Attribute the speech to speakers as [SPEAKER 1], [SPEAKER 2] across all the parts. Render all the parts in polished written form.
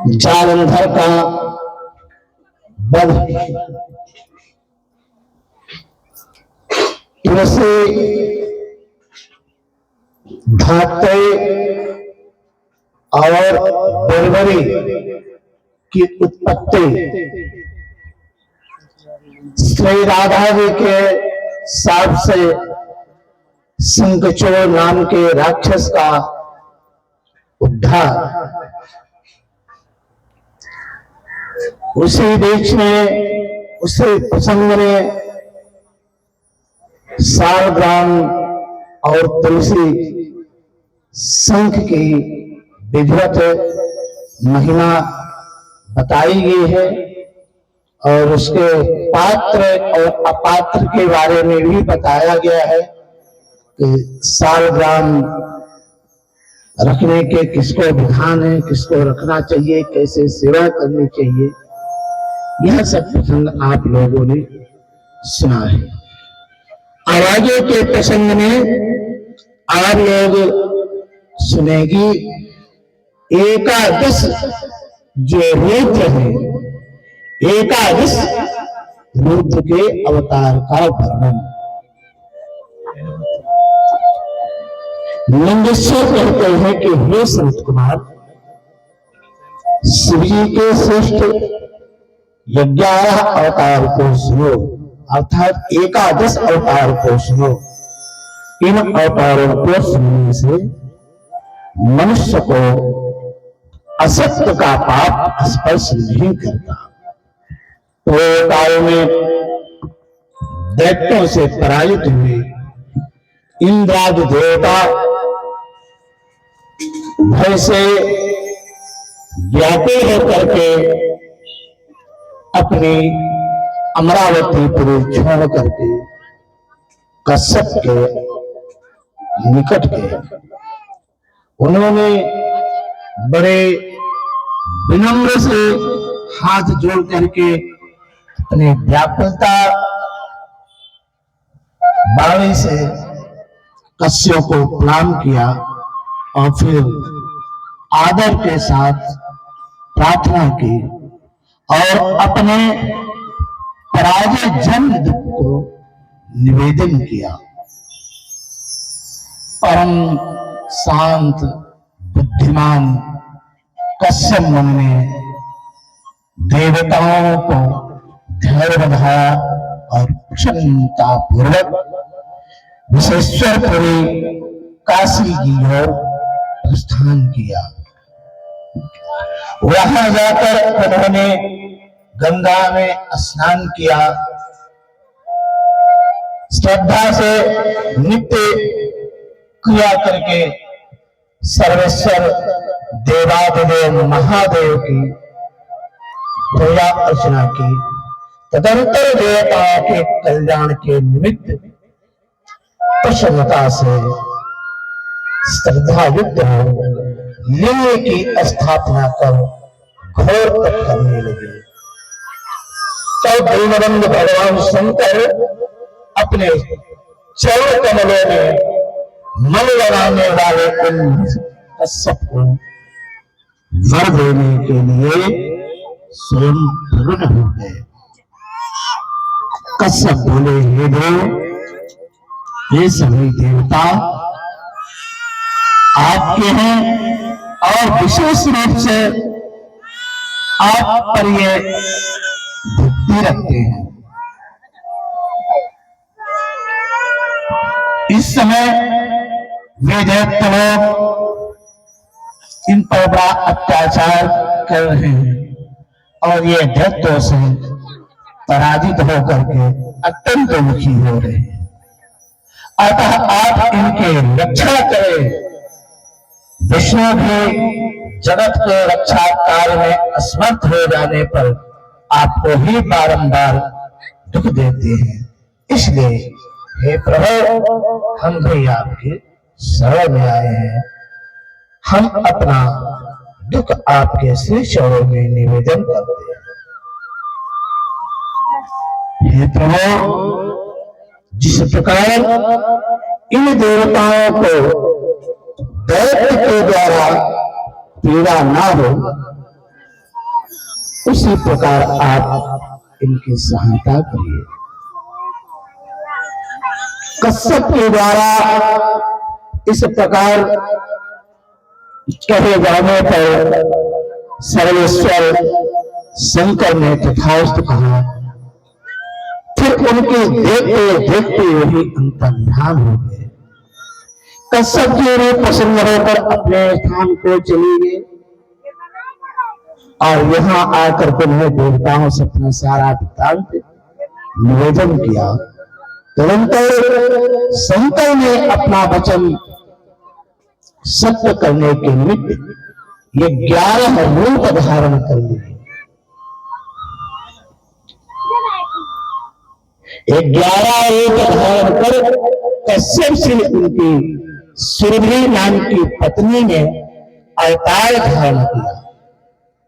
[SPEAKER 1] जालंधर का वध, तुलसी धात्रे और बरबरी की उत्पत्ति, श्री राधा जी के साथ से शंखचूड़ नाम के राक्षस का उद्धार, उसी बीच में उसी प्रसंग में सालग्राम और तुलसी शंख की विधिवत महिमा बताई गई है और उसके पात्र और अपात्र के बारे में भी बताया गया है कि सालग्राम रखने के किसको विधान है, किसको रखना चाहिए, कैसे सेवा करनी चाहिए, यह सब प्रसंग आप लोगों ने सुना है। और आगे के प्रसंग में आप लोग सुनेगी एकादश जो रुद्र है, एकादश रुद्र के अवतार का वर्णन। लिंगेश्वर कहते हैं कि हे संत कुमार, शिव जी के श्रेष्ठ 11 अवतार को सुनो, अर्थात एकादश अवतार को सुनो। इन अवतारों को सुनने से मनुष्य को असत्य का पाप स्पर्श नहीं करता। तो काल में दैत्यों से पराजित हुए इंद्रादि देवता भय से व्याकुल होकर के अपनी अमरावतीपुरी छोड़ करके कश्यप के निकट गए। उन्होंने बड़े विनम्र से हाथ जोड़ करके अपनी व्याकुलता वाणी से कश्यप को प्रणाम किया और फिर आदर के साथ प्रार्थना की और अपने पराजय जन दुख को निवेदन किया। परम शांत बुद्धिमान कश्यप मुनि ने देवताओं को धैर्य बढ़ाया और प्रसन्नता पूर्वक विश्वेश्वरपुरी काशी की ओर प्रस्थान किया। वहां जाकर उन्होंने गंगा में स्नान किया, श्रद्धा से नित्य क्रिया करके सर्वेश्वर देवादिदेव महादेव की पूजा अर्चना की। तदंतर देवताओं के कल्याण के निमित्त प्रसन्नता से श्रद्धा युक्त हो लिंग की स्थापना कर घोर तप करने लगे। तो दीनबंध भगवान शंकर अपने चरण कमलों में मन लगाने वाले इन कश्यप को वर देने के लिए स्वयं प्रकट हो गए। कश्यप बोले, हे देव, ये सभी देवता आपके हैं और विशेष रूप से आप पर ये भक्ति रखते हैं। इस समय वे दैत्य लोग इन पर बड़ा अत्याचार कर रहे हैं और ये दैत्यों से पराजित होकर के अत्यंत दुखी हो रहे हैं। अतः आप इनके रक्षा करें। विष्णु भी जगत के रक्षा कार्य में असमर्थ हो जाने पर आपको ही बारंबार दुख देते हैं। इसलिए हे प्रभु, हम भी आपके शरण में आए हैं। हम अपना दुख आपके श्री चरणों में निवेदन करते हैं। हे प्रभु, जिस प्रकार इन देवताओं को दैत्य के द्वारा पीड़ा ना हो, उसी प्रकार आप इनकी सहायता करिए। कश्यप के द्वारा इस प्रकार कहे जाने पर सर्वेश्वर शंकर ने तथास्तु कहा। फिर उनके देखते देखते वही अंतर्ध्यान हो गए। कश्यप जी ने प्रसन्न होकर अपने स्थान को चले गए और यहाँ आकर उन्हें देवताओं से अपना सारा वृत्तांत निवेदन किया। तदंतर शंकर ने अपना वचन सत्य करने के निमित्त ये 11 रूप धारण कर लिए। 11 रूप धारण कर कश्यप से उनकी सुरभि नाम की पत्नी ने अवतार धारण किया।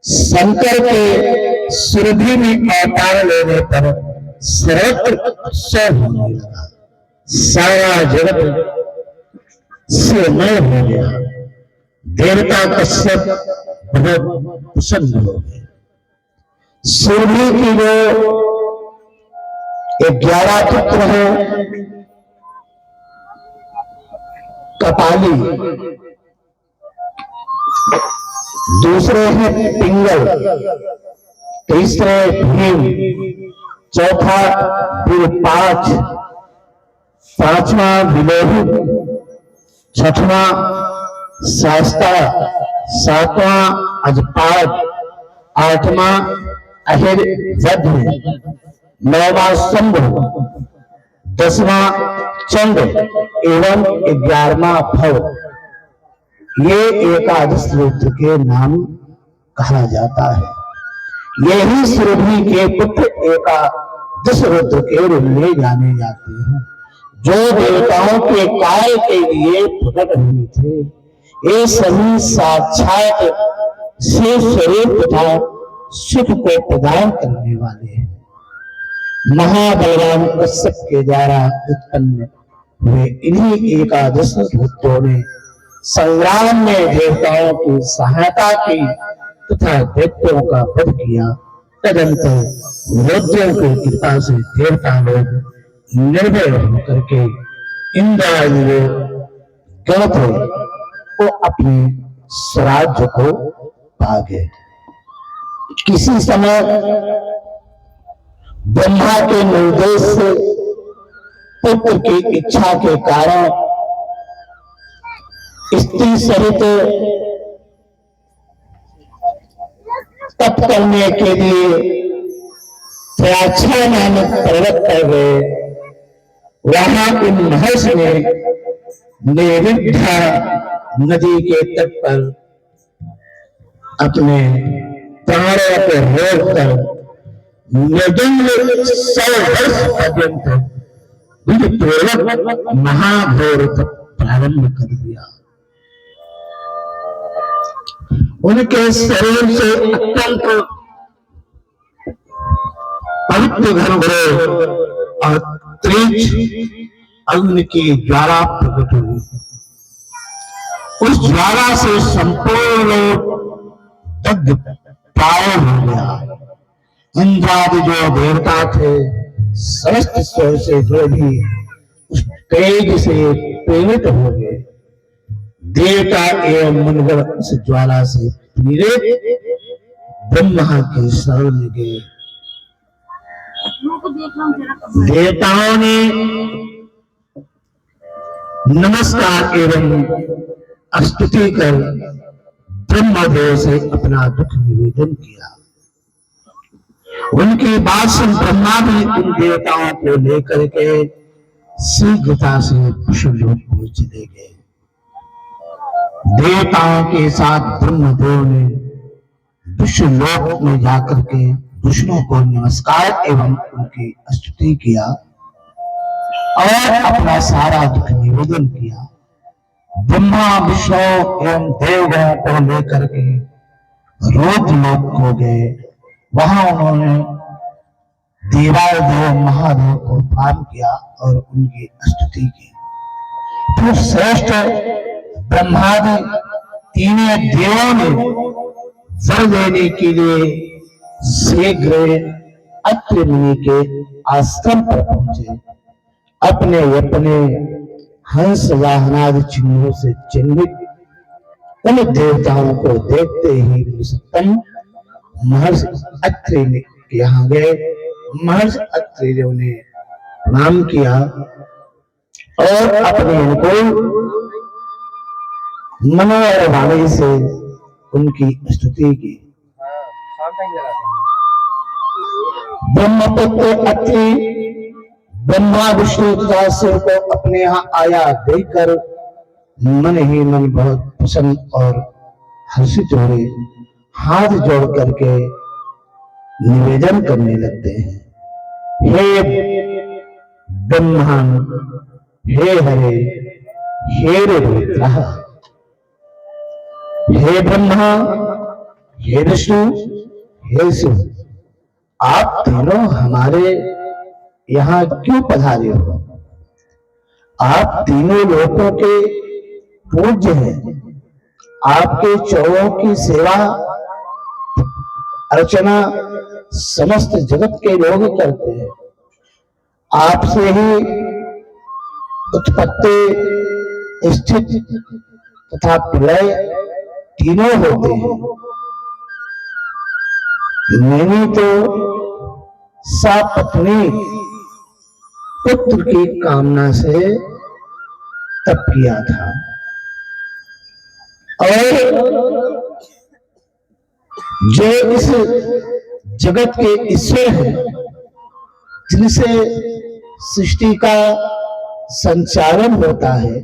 [SPEAKER 1] शंकर के सुरभि में अवतार लेने पर सर्वत्र उत्सव होने लगा। सारा जगत से हो गया। देवता कश्यप बहुत प्रसन्न हो गए। सुरभि की जो 11 पुत्र हैं, कपाली, दूसरे हैं पिंगल, तीसरे भीम, चौथा विरूपाक्ष, पांचवा विलोही, छठवां शास्ता, सातवां अजपाद, आठवां अहिर्वध्य, नौवां शंभु, 10वां चंद्र एवं 11वां भव। ये एकादश रुद्र के नाम कहा जाता है। यही सुरभि के पुत्र एकादश रुद्र के रूप में जाने जाते हैं, जो देवताओं के काल के लिए प्रकट हुए थे। ये सभी साक्षात शिव स्वरूप तथा सुख को प्रदान करने वाले हैं। महाबलवान कश्यप के द्वारा उत्पन्न हुए इन्हीं एकादश रुद्रों ने संग्राम में देवताओं की सहायता की तथा दैत्यों का वध किया। तदंतर रुद्रों की कृपा से देवता लोग निर्भय होकर के इंद्रायणी गणपति को अपने स्वराज्य को पा गए। किसी समय ब्रह्मा के निर्देश से पुत्र की इच्छा के कारण स्त्री सहित तप करने के लिए त्राक्षा नामक पर्वत पर गए। वहां इन महर्षि ने निर्विघ्ना नदी के तट पर अपने प्राणों को रोककर निर्जंग 100 वर्ष पर्यंत विधिपूर्वक महाघोर तप प्रारंभ कर दिया। उनके शरीर से अत्यंत पवित्र घनघोर और तेज अग्नि की ज्वाला प्रकट हुई। उस ज्वाला से संपूर्ण दग्ध प्राय हो गया। इंद्रादि जो देवता थे समस्त स्वर से जो भी उस तेज से प्रेरित हो गए। देवता एवं मुनिगण उस ज्वाला से प्रेरित ब्रह्मा के शरण में गए। देवताओं ने नमस्कार एवं स्तुति कर ब्रह्मदेव से अपना दुख निवेदन किया। उनकी बात सुन ब्रह्मा भी उन देवताओं को लेकर के शीघ्रता से विष्णुलोक को चले गए। देवताओं के साथ ब्रह्मदेव ने विष्णुलोक में जाकर के विष्णु को नमस्कार एवं उनकी स्तुति किया और अपना सारा दुख निवेदन किया। ब्रह्मा विष्णु एवं देवगणों को लेकर के रुद्रलोक को गए। वहां उन्होंने देवादेव महादेव को प्रणाम किया और उनकी स्तुति की। फिर श्रेष्ठ ब्रह्मादि तीनों देवों ने वर देने के लिए शीघ्र अत्रि मुनि के आश्रम पर पहुंचे। अपने अपने हंस वाहनादि चिन्हों से चिन्हित उन देवताओं को देखते ही मुनिसत्तम महर्षि अत्रि के यहाँ गए। महर्षि अत्रि ने उन्हें प्रणाम किया और अपने इनको मनोहर वाणी से उनकी स्तुति की। ब्रह्म तत्व अत्रि ब्रह्मा विष्णु तथा शिव को अपने यहाँ आया देखकर मन ही मन बहुत प्रसन्न और हर्षित हुए। हाथ जोड़ करके निवेदन करने लगते हैं, हे ब्रह्मा, हे हरे, हे रुद्र, हे ब्रह्मा, हे विष्णु, हे शिव, आप तीनों हमारे यहाँ क्यों पधारे हो? आप तीनों लोगों के पूज्य हैं। आपके चरणों की सेवा अर्चना समस्त जगत के लोग करते हैं। आपसे ही उत्पत्ति, स्थिति तथा प्रलय तीनों होते हैं। मैंने तो सपत्नी पुत्र की कामना से तप किया था और जो इस जगत के ईश्वर हैं, जिनसे सृष्टि का संचालन होता है,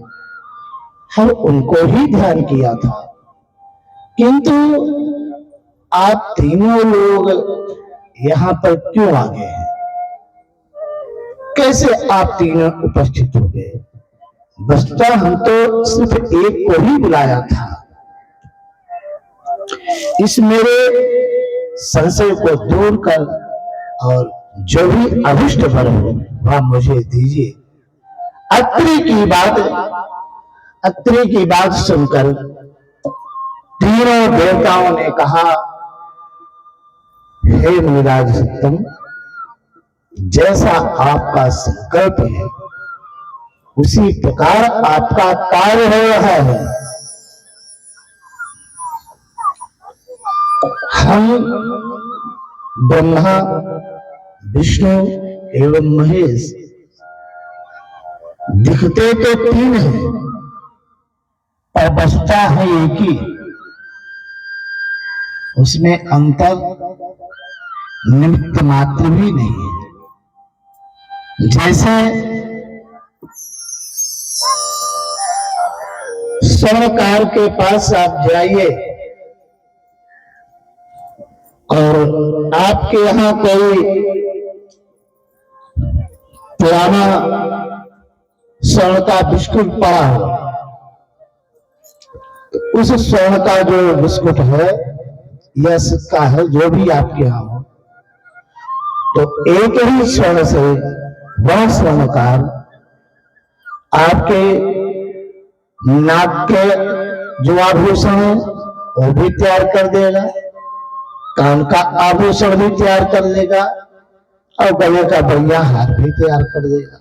[SPEAKER 1] हम उनको ही ध्यान किया था। किंतु आप तीनों लोग यहाँ पर क्यों आ गए हैं? कैसे आप तीनों उपस्थित हो गए? वस्तुतः हम तो सिर्फ एक को ही बुलाया था। इस मेरे संशय को दूर कर और जो भी अभिष्ट वर हो वह मुझे दीजिए। अत्रि की बात सुनकर तीनों देवताओं ने कहा, हे मुनिराज सत्तम, जैसा आपका संकल्प है उसी प्रकार आपका कार्य हो रहा है। हम ब्रह्मा, विष्णु एवं महेश दिखते तो तीन हैं, पर बसता है एक ही। उसमें अंतर निमित्त मात्र भी नहीं है। जैसे स्वर्णकार के पास आप जाइए और आपके यहाँ कोई पुराना स्वर्ण का बिस्कुट पड़ा हो, उस स्वर्ण का जो बिस्कुट है या सिक्का है, जो भी आपके यहाँ हो, तो एक ही स्वर्ण से वह स्वर्णकार आपके नाक के जो आभूषण है वो भी तैयार कर देगा, कान का आभूषण भी तैयार कर देगा और गले का बढ़िया हार भी तैयार कर देगा,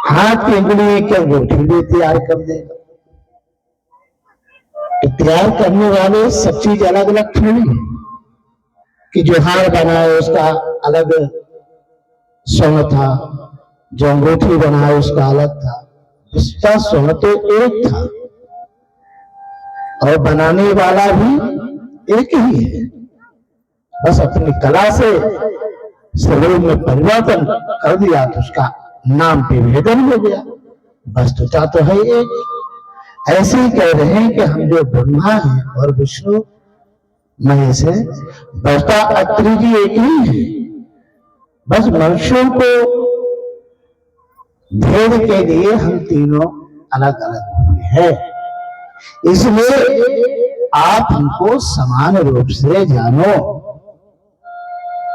[SPEAKER 1] हाथ की उंगली की अंगूठी भी तैयार कर देगा। तो तैयार करने वाले सब चीज अलग अलग थोड़ी है कि जो हार बनाए उसका अलग स्वर्ण था, जो अंगूठी बनाए उसका अलग था। उसका स्वर्ण तो एक था और बनाने वाला भी एक ही है, बस अपनी कला से स्वरूप में परिवर्तन कर दिया तो उसका नाम पे भेदन हो गया। वस्तुता तो है एक। ऐसे ही कह रहे हैं कि हम जो ब्रह्मा है और विष्णु महेश है, वस्तुता अत्रि जी एक ही है। बस मनुष्यों को भेद के लिए हम तीनों अलग अलग हुए हैं। इसलिए आप हमको समान रूप से जानो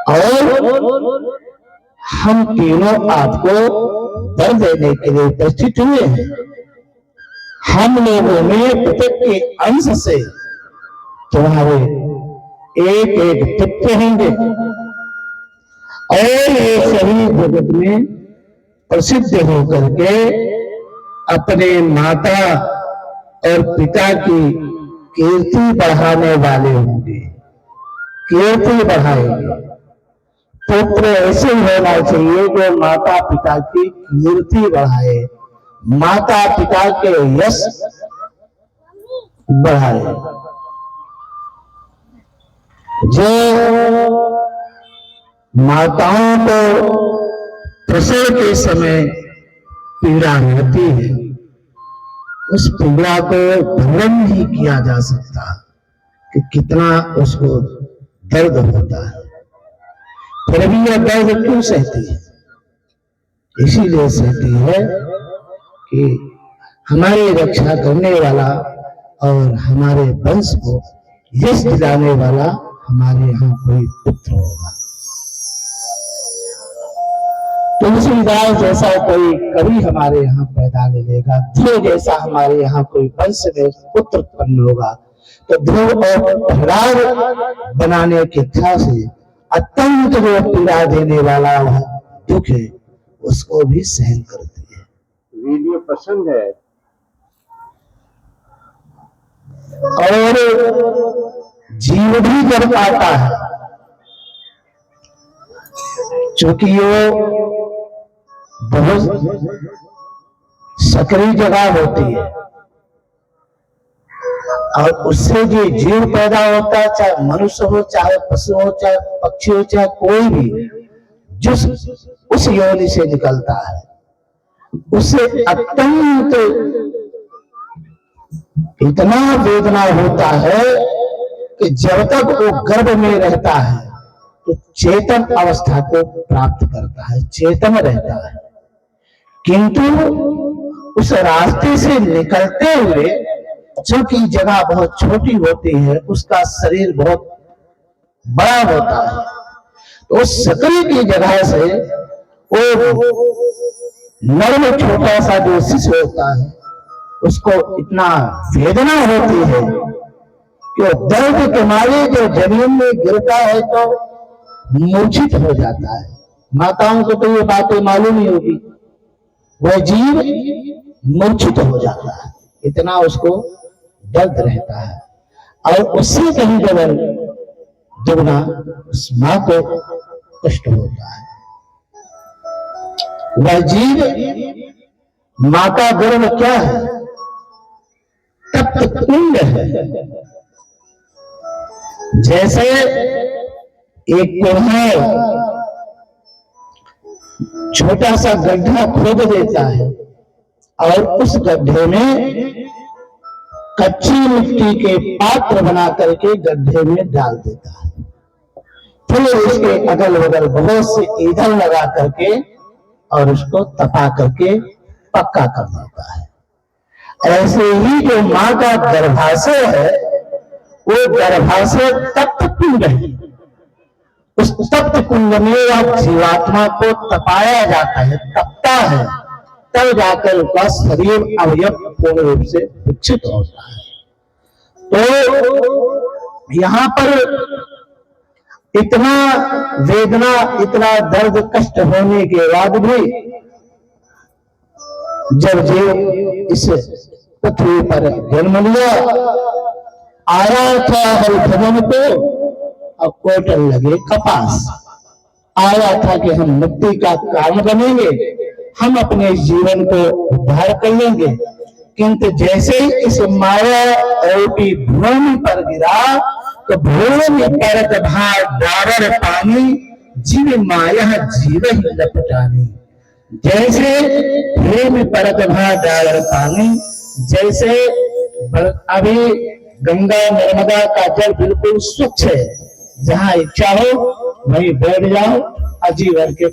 [SPEAKER 1] और हम तीनों आपको वर देने के लिए उपस्थित हुए हैं। हम लोगों ने प्रत्येक के अंश से तुम्हारे एक एक तत्व होंगे और ये सभी जगत में प्रसिद्ध होकर के अपने माता और पिता की कीर्ति बढ़ाने वाले होंगे, कीर्ति बढ़ाएंगे। पुत्र ऐसे होना चाहिए जो माता पिता की कीर्ति बढ़ाए, माता पिता के यश बढ़ाए। जो माताओं को प्रसव के समय पीड़ा होती है, उस पीड़ा को वर्णन नहीं किया जा सकता कि कितना उसको दर्द होता है। फिर भी यह दर्द क्यों सहती है? इसीलिए सहती है कि हमारी रक्षा करने वाला और हमारे वंश को यश दिलाने वाला हमारे यहाँ कोई पुत्र होगा। तुलसीदास जैसा कोई कवि हमारे यहाँ पैदा ले लेगा, ध्रुव जैसा हमारे यहाँ कोई वंश में पुत्र उत्पन्न होगा, तो ध्रुव और प्रहलाद बनाने की इच्छा से अत्यंत जो पीड़ा देने वाला वह दुख है उसको भी सहन करती है।
[SPEAKER 2] वीडियो पसंद है
[SPEAKER 1] और जीव भी कर पाता है, चूंकि वो बहुत सक्रिय जगह होती है और उससे जो जीव पैदा होता है, चाहे मनुष्य हो, चाहे पशु हो, चाहे पक्षी हो, चाहे कोई भी, जिस उस योनि से निकलता है उससे अत्यंत इतना वेदना होता है कि जब तक वो गर्भ में रहता है तो चेतन अवस्था को प्राप्त करता है, चेतन रहता है, किंतु उस रास्ते से निकलते हुए चूंकि जगह बहुत छोटी होती है, उसका शरीर बहुत बड़ा होता है, तो उस शरीर की जगह से वो नर में छोटा सा जो शिशु होता है उसको इतना वेदना होती है कि वो दर्द के मारे जो जमीन में गिरता है तो मूर्छित हो जाता है। माताओं को तो ये बातें मालूम ही होगी, वह जीव मूर्छित हो जाता है, इतना उसको दर्द रहता है और उससे कहीं डबल दुगना उस मां को कष्ट होता है। वह जीव माता गर्भ क्या है? तप्त कुंड है। जैसे एक कुम्हार छोटा सा गड्ढा खोद देता है और उस गड्ढे में कच्ची मिट्टी के पात्र बना करके गड्ढे में डाल देता है, फिर उसके अगल बगल बहुत से ईंधन लगा करके और उसको तपा करके पक्का कर देता है। ऐसे ही जो मां का गर्भाशय है वो गर्भाशय तप्त कुंड है। उस तप्त कुंड में वह जीवात्मा को तपाया जाता है, तपता है, तब जाकर उसका शरीर अवयव पूर्ण रूप से विकसित होता है। तो यहाँ पर इतना वेदना, इतना दर्द कष्ट होने के बाद भी जब जीव इस पृथ्वी पर जन्म लिया, आया था हरिभवन को और कोटल लगे कपास, आया था कि हम मुक्ति का कारण बनेंगे, हम अपने जीवन को उद्धार कर लेंगे, किंतु जैसे ही इस माया रूपी भूमि पर गिरा तो भूमि परत भार डावर पानी, जीव माया जीव ही लपटानी। जैसे भूमि परत भार डावर पानी, जैसे अभी गंगा नर्मदा का जल बिल्कुल स्वच्छ है, जहां इच्छा हो वहीं बैठ जाओ, आजीवन के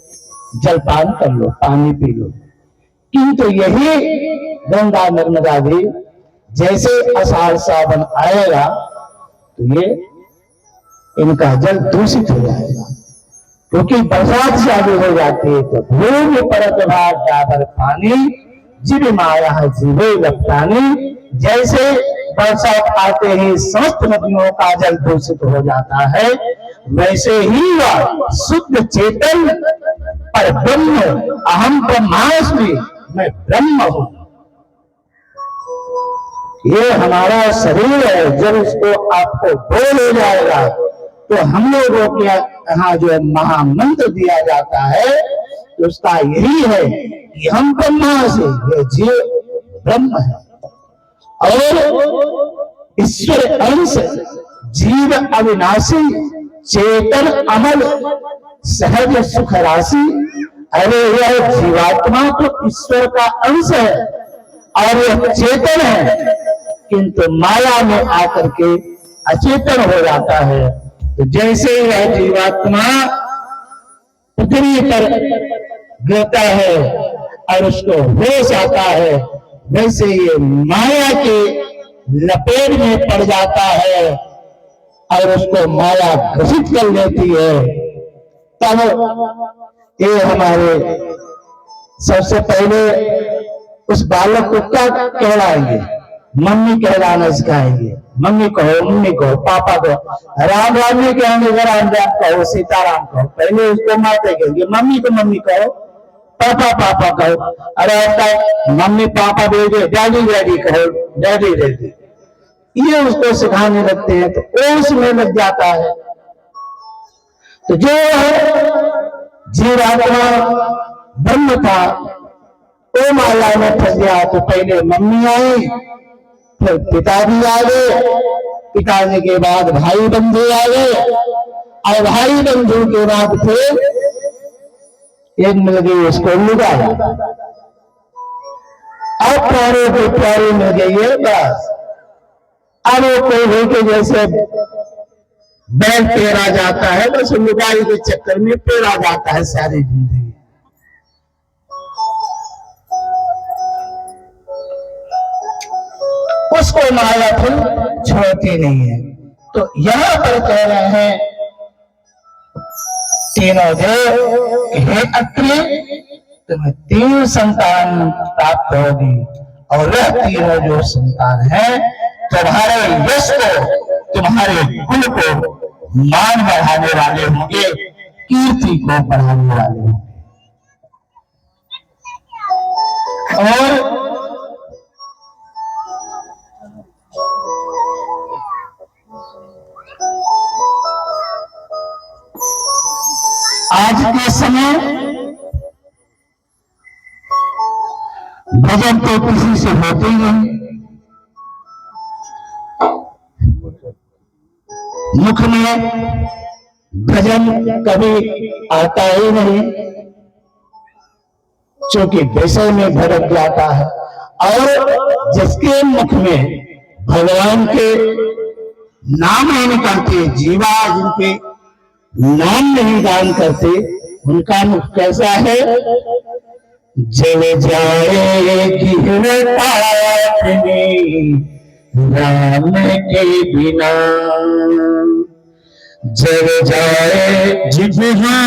[SPEAKER 1] जलपान कर लो, पानी पी लो। किंतु यही गंगा नर्मदा भी जैसे आषाढ़ सावन आएगा तो ये इनका जल दूषित हो जाएगा, क्योंकि बरसात चालू हो जाती है तो भूमि परत भार डाबर पानी, जीव माया जीवे लपटानी। जैसे बरसात आते ही समस्त नदियों का जल दूषित हो जाता है, वैसे ही वह शुद्ध चेतन पर ब्रह्म, अहम ब्रह्मास्मि, मैं ब्रह्म हूं। ये हमारा शरीर है, जब इसको आपको बोल हो जाएगा तो हम लोगों के यहाँ जो महामंत्र दिया जाता है तो उसका यही है कि हम ब्रह्मास्मि, ये जीव ब्रह्म है और ईश्वर अंश, जीव अविनाशी, चेतन अमल, सहज सुख राशि। अरे यह जीवात्मा तो ईश्वर का अंश है और यह चेतन है, किंतु माया में आकर के अचेतन हो जाता है। तो जैसे यह जीवात्मा पृथ्वी पर गिरता है और उसको होश आता है, वैसे ये माया के लपेट में पड़ जाता है और उसको माया ग्रसित कर लेती है। तब ये हमारे सबसे पहले उस बालक को क्या कहलाएंगे? मम्मी कहलाना सिखाएंगे। मम्मी कहो, पापा कहो, राम राम नहीं कहेंगे, राम राम कहो, सीताराम कहो। पहले उसको माते कहेंगे, मम्मी को मम्मी कहो, पापा पापा कहो। अरे मम्मी पापा बोले, डैडी डैडी कहो, डैडी डैडी। ये उसको सिखाने लगते हैं तो वो उसमें लग जाता है। तो जो जीवात्मा ब्रह्म था वो माया में फंस गया। तो पहले मम्मी आई, फिर पिताजी आ गए, पिताजी के बाद भाई बंधु आ गए और भाई बंधु के बाद फिर एक मिल गई उसको लुगा। अब प्यारे को प्यारे मिल गई है, बस अब वो कोई के जैसे बैल पेरा जाता है, बस लुगाई के चक्कर में पेरा जाता है सारी जिंदगी। उसको माया फिर छोड़ती नहीं है। तो यहां पर कह रहे हैं तीनों देव, हे अत्रि तुम्हें 3 संतान प्राप्त होगी और वह तीनों जो संतान है तुम्हारे यश को, तुम्हारे गुण को मान बढ़ाने वाले होंगे, कीर्ति को बढ़ाने वाले होंगे। और आज के समय भजन तो किसी से होते ही नहीं, मुख में भजन कभी आता ही नहीं, क्योंकि विषय में भटक जाता है। और जिसके मुख में भगवान के नाम नहीं निकलते, जीवा जिनके नाम नहीं गान करते, उनका मुख कैसा है? जल जाएगी राम के बिना, जल जाए जिब्हा